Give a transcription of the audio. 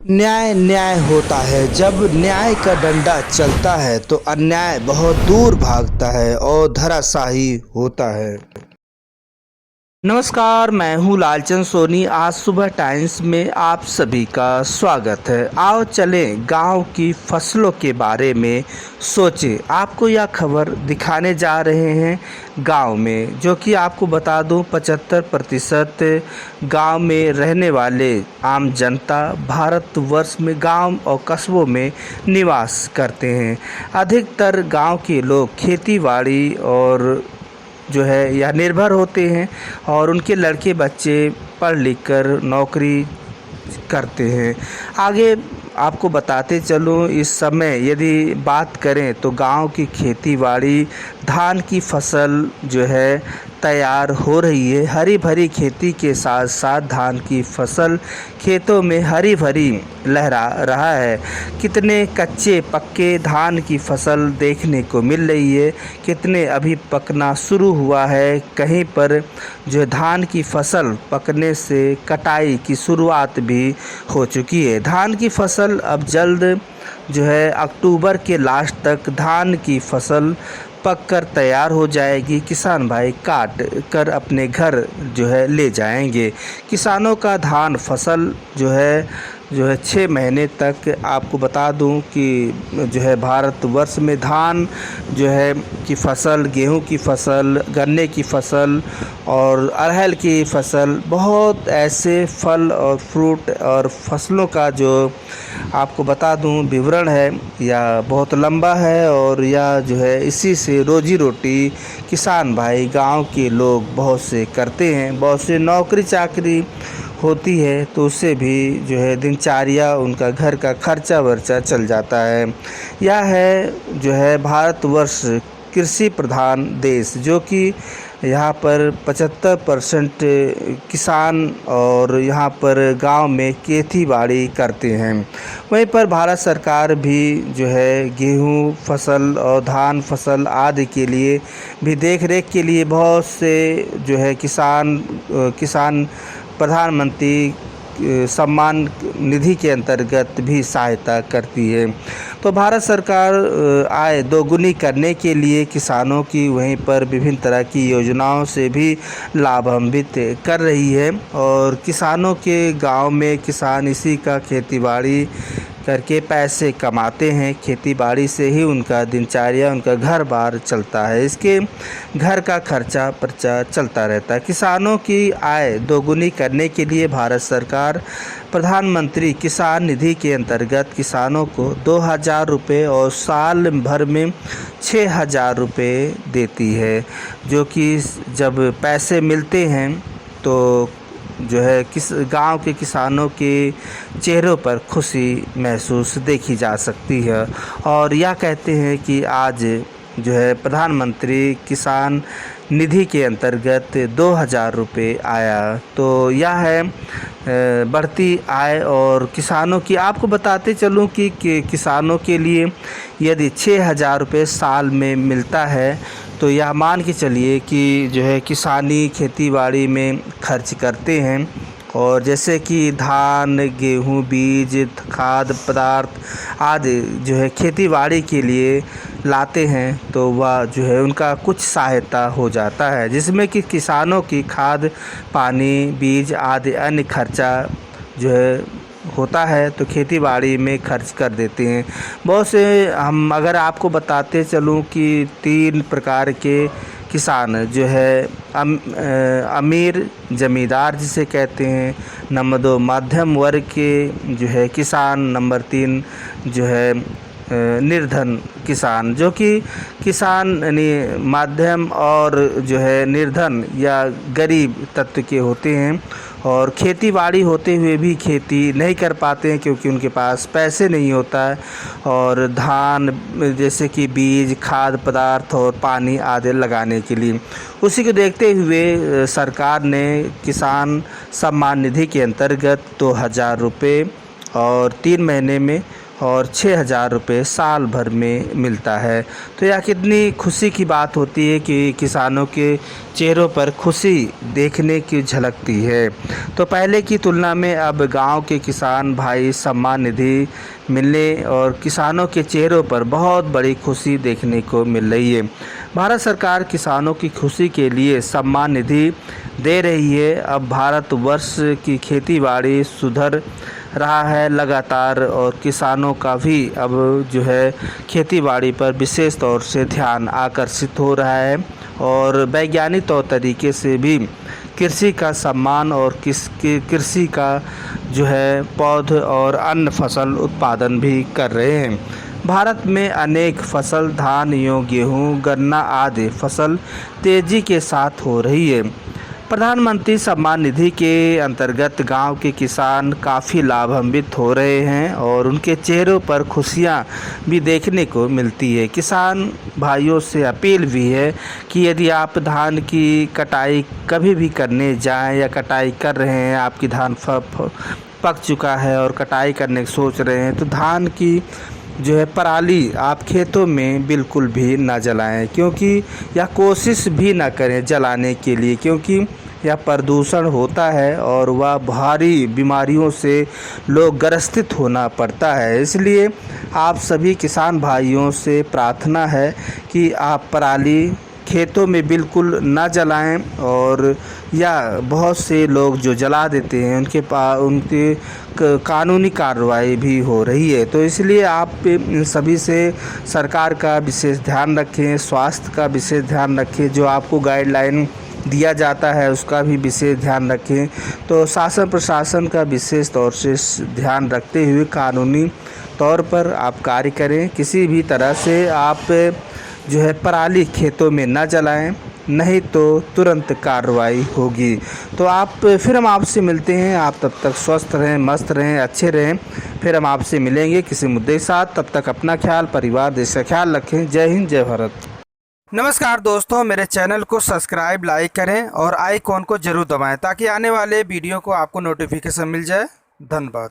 न्याय न्याय होता है। जब न्याय का डंडा चलता है तो अन्याय बहुत दूर भागता है और धराशायी होता है। नमस्कार, मैं हूँ लालचंद सोनी। आज सुबह टाइम्स में आप सभी का स्वागत है। आओ चलें गांव की फसलों के बारे में सोचें। आपको यह खबर दिखाने जा रहे हैं गांव में, जो कि आपको बता दूं 75% गांव में रहने वाले आम जनता भारतवर्ष में गांव और कस्बों में निवास करते हैं। अधिकतर गांव के लोग खेती बाड़ी और जो है या निर्भर होते हैं और उनके लड़के बच्चे पढ़ लिख कर नौकरी करते हैं। आगे आपको बताते चलूँ, इस समय यदि बात करें तो गांव की खेती बाड़ी धान की फसल जो है तैयार हो रही है। हरी भरी खेती के साथ साथ धान की फसल खेतों में हरी भरी लहरा रहा है। कितने कच्चे पक्के धान की फसल देखने को मिल रही है, कितने अभी पकना शुरू हुआ है। कहीं पर जो धान की फसल पकने से कटाई की शुरुआत भी हो चुकी है। धान की फसल अब जल्द जो है अक्टूबर के लास्ट तक धान की फसल पक कर तैयार हो जाएगी। किसान भाई काट कर अपने घर जो है ले जाएंगे। किसानों का धान फसल जो है 6 महीने तक, आपको बता दूं कि जो है भारतवर्ष में धान जो है की फसल, गेहूं की फसल, गन्ने की फसल और अरहर की फसल, बहुत ऐसे फल और फ्रूट और फसलों का जो आपको बता दूं विवरण है या बहुत लंबा है। और यह जो है इसी से रोजी रोटी किसान भाई गांव के लोग बहुत से करते हैं। बहुत से नौकरी चाकरी होती है तो उससे भी जो है दिनचर्या, उनका घर का खर्चा वर्चा चल जाता है। यह है जो है भारतवर्ष कृषि प्रधान देश, जो कि यहाँ पर 75% किसान और यहाँ पर गांव में खेती बाड़ी करते हैं। वहीं पर भारत सरकार भी जो है गेहूं फसल और धान फसल आदि के लिए भी देख रेख के लिए बहुत से जो है किसान प्रधानमंत्री सम्मान निधि के अंतर्गत भी सहायता करती है। तो भारत सरकार आय दोगुनी करने के लिए किसानों की वहीं पर विभिन्न तरह की योजनाओं से भी लाभान्वित कर रही है। और किसानों के गांव में किसान इसी का खेतीबाड़ी करके पैसे कमाते हैं। खेतीबाड़ी से ही उनका दिनचर्या, उनका घर बार चलता है। इसके घर का खर्चा पर्चा चलता रहता है। किसानों की आय दोगुनी करने के लिए भारत सरकार प्रधानमंत्री किसान निधि के अंतर्गत किसानों को 2,000 रुपये और साल भर में 6,000 रुपये देती है। जो कि जब पैसे मिलते हैं तो जो है गांव के किसानों के चेहरों पर खुशी महसूस देखी जा सकती है। और यह कहते हैं कि आज जो है प्रधानमंत्री किसान निधि के अंतर्गत 2,000 रुपये आया। तो यह है बढ़ती आय और किसानों की। आपको बताते चलूँ कि किसानों के लिए यदि 6,000 रुपये साल में मिलता है तो यह मान के चलिए कि जो है किसानी खेती बाड़ी में खर्च करते हैं। और जैसे कि धान गेहूं बीज खाद्य पदार्थ आदि जो है खेती बाड़ी के लिए लाते हैं तो वह जो है उनका कुछ सहायता हो जाता है, जिसमें कि किसानों की खाद पानी बीज आदि अन्य खर्चा जो है होता है तो खेती बाड़ी में खर्च कर देते हैं। बहुत से हम अगर आपको बताते चलूँ कि 3 प्रकार के किसान जो है अमीर ज़मींदार जिसे कहते हैं, नंबर 2 मध्यम वर्ग के जो है किसान, नंबर 3 जो है निर्धन किसान। जो कि किसान यानी माध्यम और जो है निर्धन या गरीब तत्व के होते हैं और खेती बाड़ी होते हुए भी खेती नहीं कर पाते हैं क्योंकि उनके पास पैसे नहीं होता है। और धान जैसे कि बीज खाद्य पदार्थ और पानी आदि लगाने के लिए, उसी को देखते हुए सरकार ने किसान सम्मान निधि के अंतर्गत 2,000 रुपये और 3 महीने में और 6,000 रुपये साल भर में मिलता है। तो यह कितनी खुशी की बात होती है कि किसानों के चेहरों पर खुशी देखने की झलकती है। तो पहले की तुलना में अब गांव के किसान भाई सम्मान निधि मिलने और किसानों के चेहरों पर बहुत बड़ी खुशी देखने को मिल रही है। भारत सरकार किसानों की खुशी के लिए सम्मान निधि दे रही है। अब भारतवर्ष की खेतीबाड़ी सुधर रहा है लगातार और किसानों का भी अब जो है खेतीबाड़ी पर विशेष तौर से ध्यान आकर्षित हो रहा है और वैज्ञानिक तौर तरीके से भी कृषि का सम्मान और कृषि का जो है पौध और अन्य फसल उत्पादन भी कर रहे हैं। भारत में अनेक फसल धान गेहूँ गन्ना आदि फसल तेजी के साथ हो रही है। प्रधानमंत्री सम्मान निधि के अंतर्गत गांव के किसान काफ़ी लाभान्वित हो रहे हैं और उनके चेहरों पर खुशियां भी देखने को मिलती है। किसान भाइयों से अपील भी है कि यदि आप धान की कटाई कभी भी करने जाएं या कटाई कर रहे हैं, आपकी धान पक चुका है और कटाई करने की सोच रहे हैं, तो धान की जो है पराली आप खेतों में बिल्कुल भी ना जलाएं, क्योंकि या कोशिश भी ना करें जलाने के लिए, क्योंकि यह प्रदूषण होता है और वह भारी बीमारियों से लोग ग्रसित होना पड़ता है। इसलिए आप सभी किसान भाइयों से प्रार्थना है कि आप पराली खेतों में बिल्कुल ना जलाएं और या बहुत से लोग जो जला देते हैं उनके कानूनी कार्रवाई भी हो रही है। तो इसलिए आप इन सभी से सरकार का विशेष ध्यान रखें, स्वास्थ्य का विशेष ध्यान रखें, जो आपको गाइडलाइन दिया जाता है उसका भी विशेष ध्यान रखें। तो शासन प्रशासन का विशेष तौर से ध्यान रखते हुए कानूनी तौर पर आप कार्य करें। किसी भी तरह से आप जो है पराली खेतों में न जलाएं, नहीं तो तुरंत कार्रवाई होगी। तो फिर हम आपसे मिलते हैं। आप तब तक स्वस्थ रहें, मस्त रहें, अच्छे रहें। फिर हम आपसे मिलेंगे किसी मुद्दे के साथ। तब तक अपना ख्याल, परिवार, देश का ख्याल रखें। जय हिंद, जय भारत। नमस्कार दोस्तों, मेरे चैनल को सब्सक्राइब लाइक करें और आइकॉन को ज़रूर दबाएं ताकि आने वाले वीडियो को आपको नोटिफिकेशन मिल जाए। धन्यवाद।